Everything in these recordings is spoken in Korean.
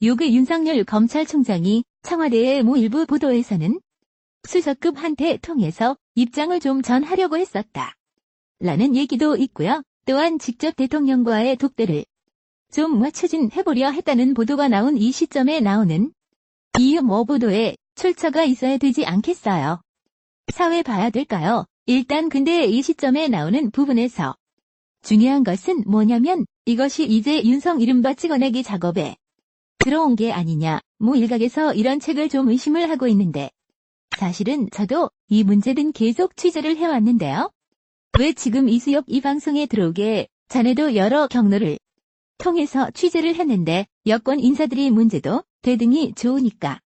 요그 윤석열 검찰총장이 청와대의 모 일부 보도에서는 수석급한테 통해서 입장을 좀 전하려고 했었다. 라는 얘기도 있고요. 또한 직접 대통령과의 독대를 좀 추진해보려 했다는 보도가 나온 이 시점에 나오는 이 모 보도에 출처가 있어야 되지 않겠어요? 사회 봐야 될까요? 일단 근데 이 시점에 나오는 부분에서 중요한 것은 뭐냐면 이것이 이제 윤석 이른바 찍어내기 작업에 들어온 게 아니냐. 모 일각에서 이런 책을 좀 의심을 하고 있는데 사실은 저도 이 문제는 계속 취재를 해왔는데요. 왜 지금 이수엽 이 방송에 들어오게 전에도 여러 경로를 통해서 취재를 했는데 여권 인사들이 문제도 대등이 좋으니까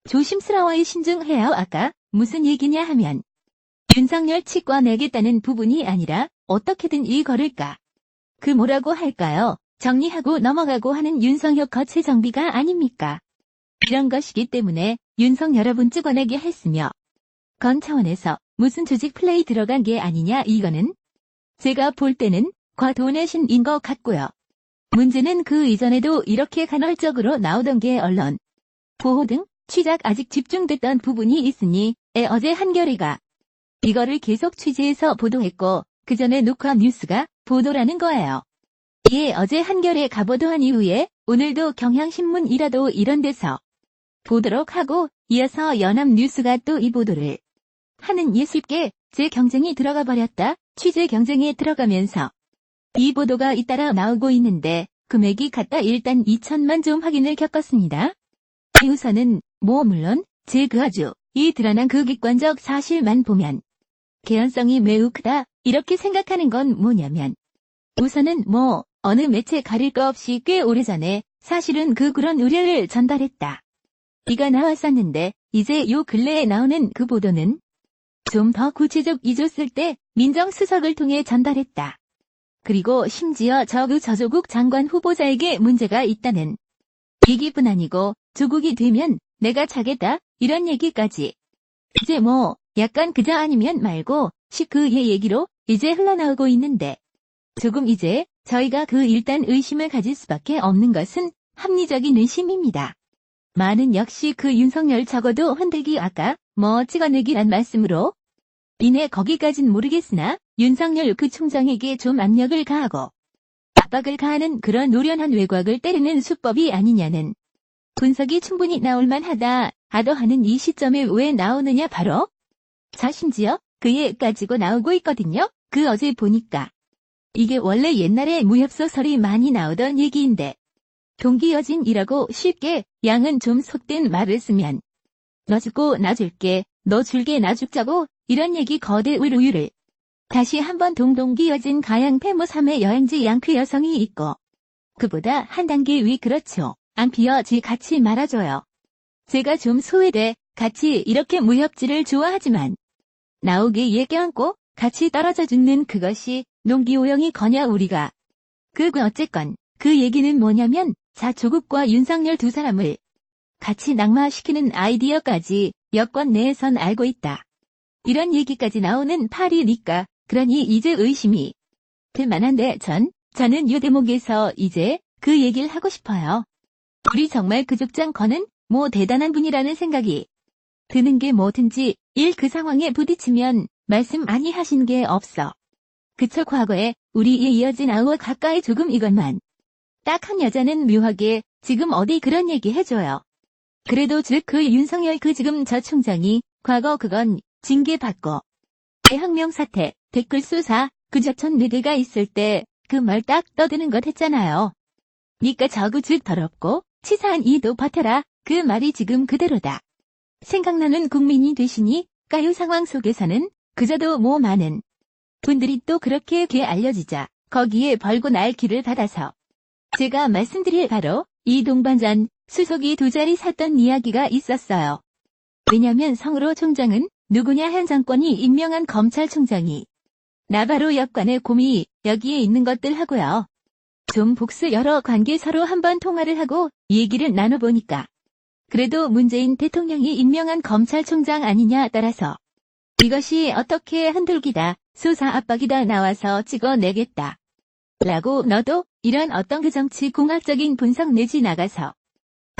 조심스러워야 신중해요. 아까 무슨 얘기냐 하면 윤석열 치과 내겠다는 부분이 아니라 어떻게든 이 걸을까. 그 뭐라고 할까요? 정리하고 넘어가고 하는 윤석열 거체 정비가 아닙니까? 이런 것이기 때문에 윤석 여러분 찍어내게 했으며 건 차원에서 무슨 조직 플레이 들어간 게 아니냐 이거는 제가 볼 때는 과도의 신인 것 같고요. 문제는 그 이전에도 이렇게 간헐적으로 나오던 게 언론 보호 등 취작 아직 집중됐던 부분이 있으니 어제 한겨레가 이거를 계속 취재해서 보도했고 그 전에 녹화 뉴스가 보도라는 거예요. 이에 어제 한겨레가 보도한 이후에 오늘도 경향신문이라도 이런 데서 보도록 하고 이어서 연합뉴스가 또 이 보도를 하는 쉽게 제 경쟁이 들어가 버렸다. 취재 경쟁에 들어가면서 이 보도가 잇따라 나오고 있는데 금액이 같다. 일단 2천만 좀 확인을 겪었습니다. 우선은 물론 제 그 아주 이 드러난 그 객관적 사실만 보면 개연성이 매우 크다 이렇게 생각하는 건 뭐냐면 우선은 어느 매체 가릴 거 없이 꽤 오래전에 사실은 그런 우려를 전달했다. 이가 나왔었는데 이제 요 근래에 나오는 그 보도는 좀 더 구체적 이줬을 때 민정수석을 통해 전달했다. 그리고 심지어 저조국 장관 후보자에게 문제가 있다는 얘기뿐 아니고 조국이 되면 내가 차겠다 이런 얘기까지. 이제 약간 그저 아니면 말고 그의 얘기로 이제 흘러나오고 있는데 조금 이제 저희가 일단 의심을 가질 수밖에 없는 것은 합리적인 의심입니다. 많은 역시 윤석열 적어도 흔들기 아까 찍어내기란 말씀으로 인해 거기까진 모르겠으나 윤석열 총장에게 좀 압력을 가하고 압박을 가하는 그런 노련한 외곽을 때리는 수법이 아니냐는 분석이 충분히 나올 만하다 하는 이 시점에 왜 나오느냐 바로 심지어 그에까지고 나오고 있거든요. 어제 보니까 이게 원래 옛날에 무협소설이 많이 나오던 얘기인데 동기여진이라고 쉽게 양은 좀 속된 말을 쓰면 너 죽고 나 줄게 너 줄게 나 죽자고 이런 얘기 거대 우유를 다시 한번 동기여진 가양 패모 3의 여행지 양크 여성이 있고 그보다 한 단계 위 그렇죠. 안피어지 같이 말아줘요. 제가 좀 소외돼 같이 이렇게 무협지를 좋아하지만 나오게 껴안고 같이 떨어져 죽는 그것이 농기오영이 거냐 우리가. 어쨌건 그 얘기는 뭐냐면 조국과 윤석열 두 사람을 같이 낙마시키는 아이디어까지 여권 내에선 알고 있다. 이런 얘기까지 나오는 팔이니까 그러니 이제 의심이 될 만한데 저는 요 대목에서 이제 그 얘기를 하고 싶어요. 우리 정말 족장커는 대단한 분이라는 생각이 드는 게 뭐든지 그 상황에 부딪히면 말씀 많이 하신 게 없어. 그쵸 과거에 우리에 이어진 아우와 가까이 조금 이것만 딱 한 여자는 묘하게 지금 어디 그런 얘기 해줘요. 그래도 윤석열 지금 저 총장이 과거 그건 징계받고 대학명 사태 댓글 수사 저천 매대가 있을 때 그 말 딱 떠드는 것 했잖아요. 니까 저그 더럽고 치사한 이도 버텨라 그 말이 지금 그대로다. 생각나는 국민이 되시니 까요 상황 속에서는 그저도 많은 분들이 또 그렇게 알려지자 거기에 벌고 날 기를 받아서 제가 말씀드릴 바로 이 동반전 수석이 두 자리 샀던 이야기가 있었어요. 왜냐면 성으로 총장은 누구냐 현 정권이 임명한 검찰총장이 나바로 여권의 곰이 여기에 있는 것들 하고요. 좀 복수 여러 관계 서로 한번 통화를 하고 얘기를 나눠보니까 그래도 문재인 대통령이 임명한 검찰총장 아니냐 따라서 이것이 어떻게 흔들기다 수사 압박이다 나와서 찍어내겠다. 라고 너도 이런 어떤 정치 공학적인 분석 내지 나가서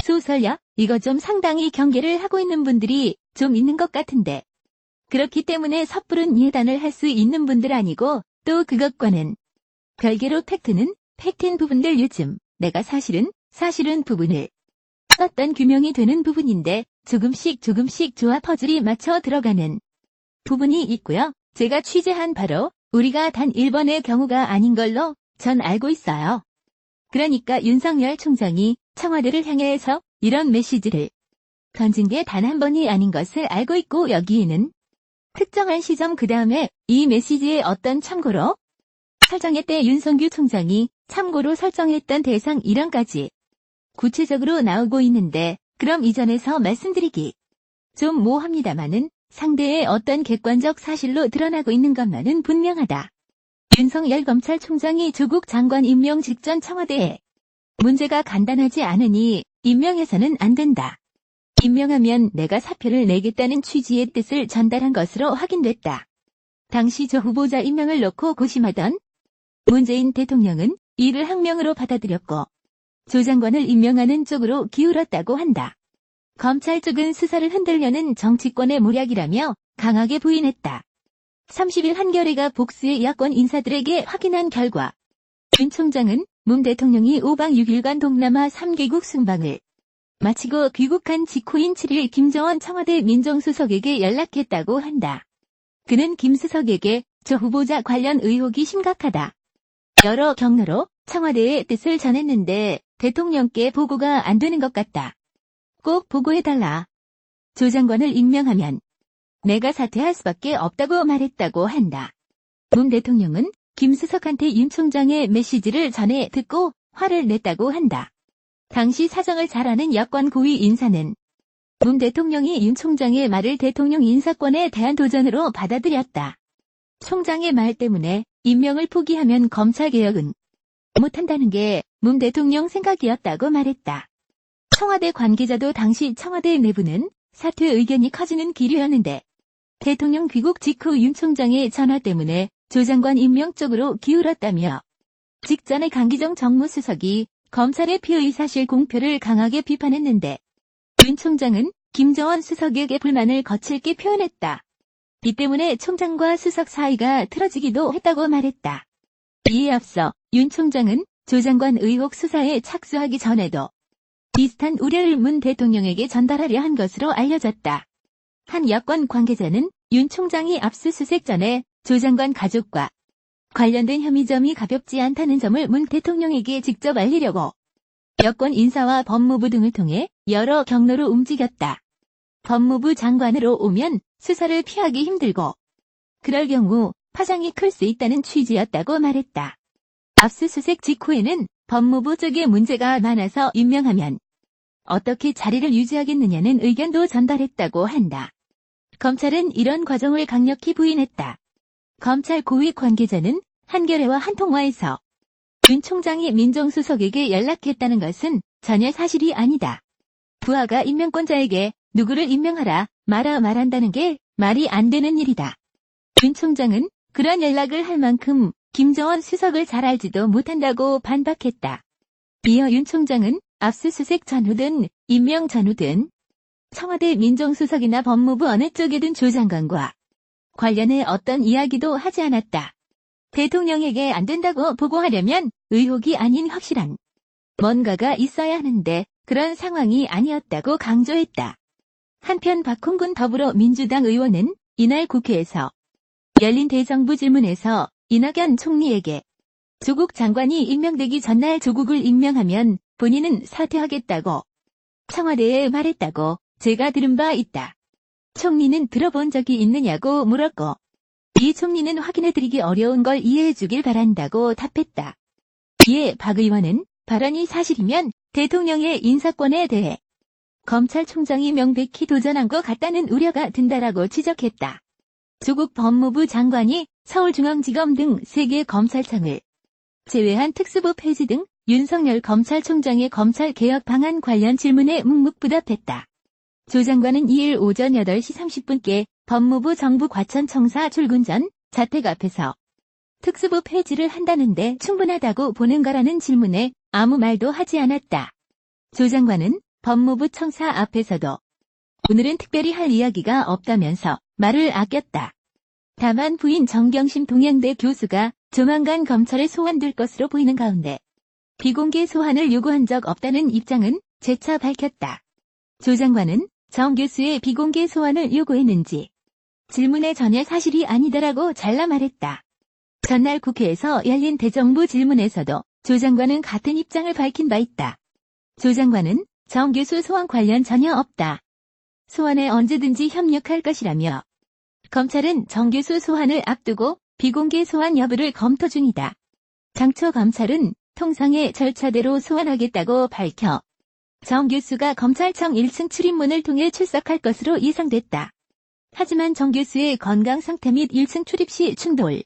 소설야, 이거 좀 상당히 경계를 하고 있는 분들이 좀 있는 것 같은데. 그렇기 때문에 섣부른 예단을 할 수 있는 분들 아니고 또 그것과는 별개로 팩트인 부분들 요즘 내가 사실은 부분을 썼던 규명이 되는 부분인데 조금씩 조화 퍼즐이 맞춰 들어가는 부분이 있고요. 제가 취재한 바로 우리가 단 1번의 경우가 아닌 걸로 전 알고 있어요. 그러니까 윤석열 총장이 청와대를 향해서 이런 메시지를 던진 게 단 한 번이 아닌 것을 알고 있고 여기에는 특정한 시점 그 다음에 이 메시지의 어떤 참고로 설정했대 윤석열 총장이 참고로 설정했던 대상 이런까지 구체적으로 나오고 있는데 그럼 이전에서 말씀드리기 좀 모호합니다마는 상대의 어떤 객관적 사실로 드러나고 있는 것만은 분명하다. 윤석열 검찰총장이 조국 장관 임명 직전 청와대에 문제가 간단하지 않으니 임명해서는 안 된다. 임명하면 내가 사표를 내겠다는 취지의 뜻을 전달한 것으로 확인됐다. 당시 조 후보자 임명을 놓고 고심하던 문재인 대통령은 이를 항명으로 받아들였고 조 장관을 임명하는 쪽으로 기울었다고 한다. 검찰 쪽은 수사를 흔들려는 정치권의 모략이라며 강하게 부인했다. 30일 한겨레가 복수의 야권 인사들에게 확인한 결과 윤 총장은 문 대통령이 5박 6일간 동남아 3개국 순방을 마치고 귀국한 직후인 7일 김정은 청와대 민정수석에게 연락했다고 한다. 그는 김 수석에게 조 후보자 관련 의혹이 심각하다. 여러 경로로 청와대의 뜻을 전했는데 대통령께 보고가 안 되는 것 같다. 꼭 보고해달라. 조 장관을 임명하면 내가 사퇴할 수밖에 없다고 말했다고 한다. 문 대통령은 김 수석한테 윤 총장의 메시지를 전해 듣고 화를 냈다고 한다. 당시 사정을 잘 아는 여권 고위 인사는 문 대통령이 윤 총장의 말을 대통령 인사권에 대한 도전으로 받아들였다. 총장의 말 때문에 임명을 포기하면 검찰개혁은 못한다는 게 문 대통령 생각이었다고 말했다. 청와대 관계자도 당시 청와대 내부는 사퇴 의견이 커지는 길이었는데 대통령 귀국 직후 윤 총장의 전화 때문에 조 장관 임명 쪽으로 기울었다며 직전에 강기정 정무수석이 검찰의 피의 사실 공표를 강하게 비판했는데 윤 총장은 김정은 수석에게 불만을 거칠게 표현했다. 이 때문에 총장과 수석 사이가 틀어지기도 했다고 말했다. 이에 앞서 윤 총장은 조 장관 의혹 수사에 착수하기 전에도 비슷한 우려를 문 대통령에게 전달하려 한 것으로 알려졌다. 한 여권 관계자는 윤 총장이 압수수색 전에 조 장관 가족과 관련된 혐의점이 가볍지 않다는 점을 문 대통령에게 직접 알리려고 여권 인사와 법무부 등을 통해 여러 경로로 움직였다. 법무부 장관으로 오면 수사를 피하기 힘들고 그럴 경우 파장이 클 수 있다는 취지였다고 말했다. 압수수색 직후에는 법무부 쪽에 문제가 많아서 임명하면 어떻게 자리를 유지하겠느냐는 의견도 전달했다고 한다. 검찰은 이런 과정을 강력히 부인했다. 검찰 고위 관계자는 한겨레와 한 통화에서 윤 총장이 민정수석에게 연락했다는 것은 전혀 사실이 아니다. 부하가 임명권자에게 누구를 임명하라 말한다는 게 말이 안 되는 일이다. 윤 총장은 그런 연락을 할 만큼 김정은 수석을 잘 알지도 못한다고 반박했다. 이어 윤 총장은 압수수색 전후든 임명 전후든 청와대 민정수석이나 법무부 어느 쪽이든 조 장관과 관련해 어떤 이야기도 하지 않았다. 대통령에게 안 된다고 보고하려면 의혹이 아닌 확실한 뭔가가 있어야 하는데 그런 상황이 아니었다고 강조했다. 한편 박홍근 더불어민주당 의원은 이날 국회에서 열린 대정부 질문에서 이낙연 총리에게 조국 장관이 임명되기 전날 조국을 임명하면 본인은 사퇴하겠다고 청와대에 말했다고 제가 들은 바 있다. 총리는 들어본 적이 있느냐고 물었고 이 총리는 확인해드리기 어려운 걸 이해해주길 바란다고 답했다. 이에 박 의원은 발언이 사실이면 대통령의 인사권에 대해 검찰총장이 명백히 도전한 것 같다는 우려가 든다라고 지적했다. 조국 법무부 장관이 서울중앙지검 등 3개 검찰청을 제외한 특수부 폐지 등 윤석열 검찰총장의 검찰개혁 방안 관련 질문에 묵묵부답했다. 조 장관은 2일 오전 8시 30분께 법무부 정부 과천청사 출근 전 자택 앞에서 특수부 폐지를 한다는데 충분하다고 보는 거라는 질문에 아무 말도 하지 않았다. 조 장관은 법무부 청사 앞에서도 오늘은 특별히 할 이야기가 없다면서 말을 아꼈다. 다만 부인 정경심 동양대 교수가 조만간 검찰에 소환될 것으로 보이는 가운데 비공개 소환을 요구한 적 없다는 입장은 재차 밝혔다. 조 장관은 정 교수의 비공개 소환을 요구했는지 질문에 전혀 사실이 아니다라고 잘라 말했다. 전날 국회에서 열린 대정부 질문에서도 조 장관은 같은 입장을 밝힌 바 있다. 조 장관은 정 교수 소환 관련 전혀 없다. 소환에 언제든지 협력할 것이라며 검찰은 정 교수 소환을 앞두고 비공개 소환 여부를 검토 중이다. 당초 검찰은 통상의 절차대로 소환하겠다고 밝혀 정 교수가 검찰청 1층 출입문을 통해 출석할 것으로 예상됐다. 하지만 정 교수의 건강 상태 및 1층 출입 시 충돌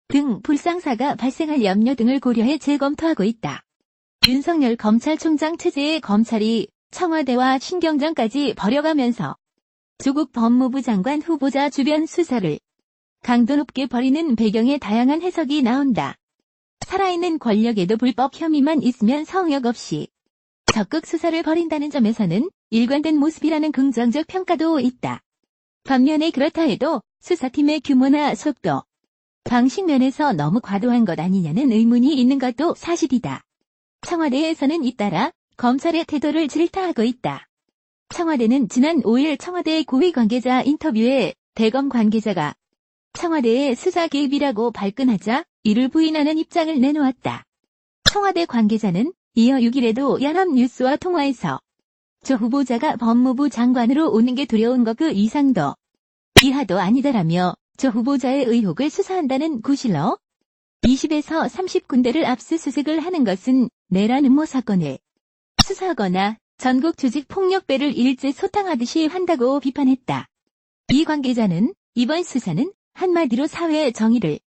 등 불상사가 발생할 염려 등을 고려해 재검토하고 있다. 윤석열 검찰총장 체제의 검찰이 청와대와 신경전까지 벌여가면서 조국 법무부 장관 후보자 주변 수사를 강도 높게 벌이는 배경에 다양한 해석이 나온다. 살아있는 권력에도 불법 혐의만 있으면 성역 없이 적극 수사를 벌인다는 점에서는 일관된 모습이라는 긍정적 평가도 있다. 반면에 그렇다 해도 수사팀의 규모나 속도, 방식 면에서 너무 과도한 것 아니냐는 의문이 있는 것도 사실이다. 청와대에서는 잇따라 검찰의 태도를 질타하고 있다. 청와대는 지난 5일 청와대 고위 관계자 인터뷰에 대검 관계자가 청와대의 수사 개입이라고 발끈하자 이를 부인하는 입장을 내놓았다. 청와대 관계자는 이어 6일에도 연합뉴스와 통화에서 조 후보자가 법무부 장관으로 오는 게 두려운 것 그 이상도 이하도 아니다라며 조 후보자의 의혹을 수사한다는 구실로 20에서 30군데를 압수수색을 하는 것은 내란 음모 사건을 수사하거나 전국 조직 폭력배를 일제 소탕하듯이 한다고 비판했다. 이 관계자는 이번 수사는 한마디로 사회의 정의를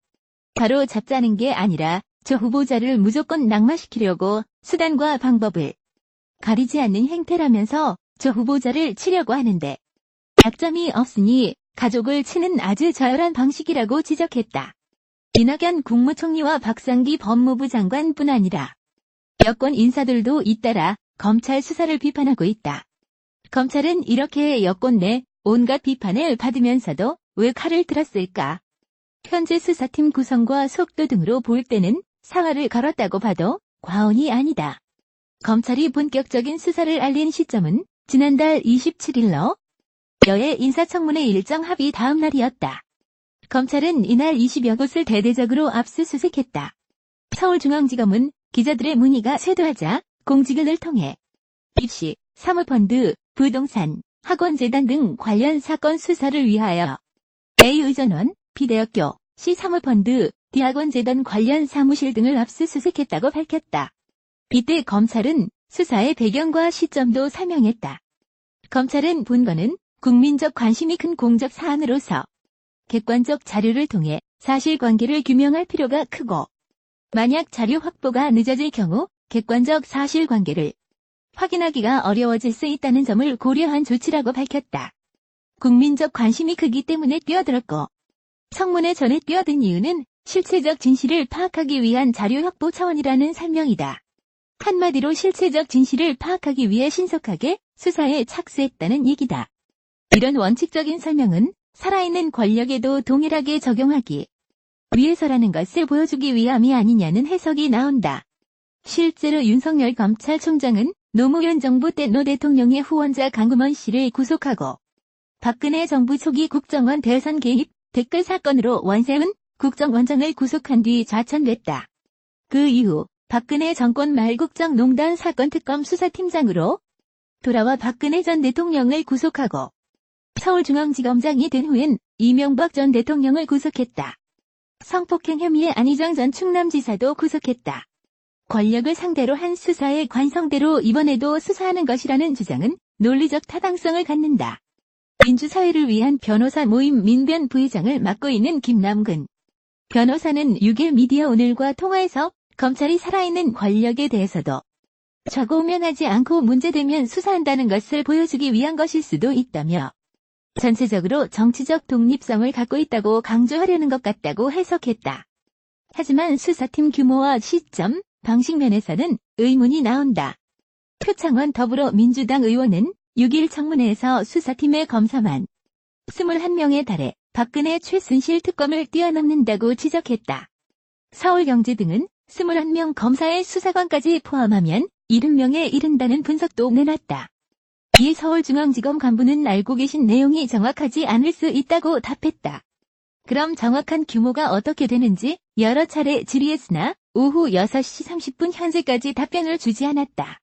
바로 잡자는 게 아니라 조 후보자를 무조건 낙마시키려고 수단과 방법을 가리지 않는 행태라면서 조 후보자를 치려고 하는데 약점이 없으니 가족을 치는 아주 저열한 방식이라고 지적했다. 이낙연 국무총리와 박상기 법무부 장관뿐 아니라 여권 인사들도 잇따라 검찰 수사를 비판하고 있다. 검찰은 이렇게 여권 내 온갖 비판을 받으면서도 왜 칼을 들었을까? 현재 수사팀 구성과 속도 등으로 볼 때는 사활을 걸었다고 봐도 과언이 아니다. 검찰이 본격적인 수사를 알린 시점은 지난달 27일로 여야 인사청문회 일정 합의 다음 날이었다. 검찰은 이날 20여 곳을 대대적으로 압수수색했다. 서울중앙지검은 기자들의 문의가 쇄도하자 공직을 통해 입시, 사모펀드, 부동산, 학원재단 등 관련 사건 수사를 위하여 A의전원, B대학교, C사모펀드, D학원재단 관련 사무실 등을 압수수색했다고 밝혔다. 이때 검찰은 수사의 배경과 시점도 설명했다. 검찰은 본건은 국민적 관심이 큰 공적 사안으로서 객관적 자료를 통해 사실관계를 규명할 필요가 크고 만약 자료 확보가 늦어질 경우 객관적 사실관계를 확인하기가 어려워질 수 있다는 점을 고려한 조치라고 밝혔다. 국민적 관심이 크기 때문에 뛰어들었고 청문회 전에 뛰어든 이유는 실체적 진실을 파악하기 위한 자료 확보 차원이라는 설명이다. 한마디로 실체적 진실을 파악하기 위해 신속하게 수사에 착수했다는 얘기다. 이런 원칙적인 설명은 살아있는 권력에도 동일하게 적용하기 위해서라는 것을 보여주기 위함이 아니냐는 해석이 나온다. 실제로 윤석열 검찰총장은 노무현 정부 때 노 대통령의 후원자 강금원 씨를 구속하고 박근혜 정부 초기 국정원 대선 개입 댓글 사건으로 원세훈 국정원장을 구속한 뒤 좌천됐다. 그 이후 박근혜 정권 말 국정농단 사건 특검 수사팀장으로 돌아와 박근혜 전 대통령을 구속하고 서울중앙지검장이 된 후엔 이명박 전 대통령을 구속했다. 성폭행 혐의의 안희정 전 충남지사도 구속했다. 권력을 상대로 한 수사의 관성대로 이번에도 수사하는 것이라는 주장은 논리적 타당성을 갖는다. 민주사회를 위한 변호사 모임 민변 부회장을 맡고 있는 김남근 변호사는 6일 미디어 오늘과 통화에서 검찰이 살아있는 권력에 대해서도 좌고우면하지 않고 문제되면 수사한다는 것을 보여주기 위한 것일 수도 있다며 전체적으로 정치적 독립성을 갖고 있다고 강조하려는 것 같다고 해석했다. 하지만 수사팀 규모와 시점, 방식 면에서는 의문이 나온다. 표창원 더불어민주당 의원은 6일 청문회에서 수사팀의 검사만 21명에 달해 박근혜 최순실 특검을 뛰어넘는다고 지적했다. 서울경제 등은 21명 검사의 수사관까지 포함하면 70명에 이른다는 분석도 내놨다. 이 서울중앙지검 간부는 알고 계신 내용이 정확하지 않을 수 있다고 답했다. 그럼 정확한 규모가 어떻게 되는지 여러 차례 질의했으나 오후 6시 30분 현재까지 답변을 주지 않았다.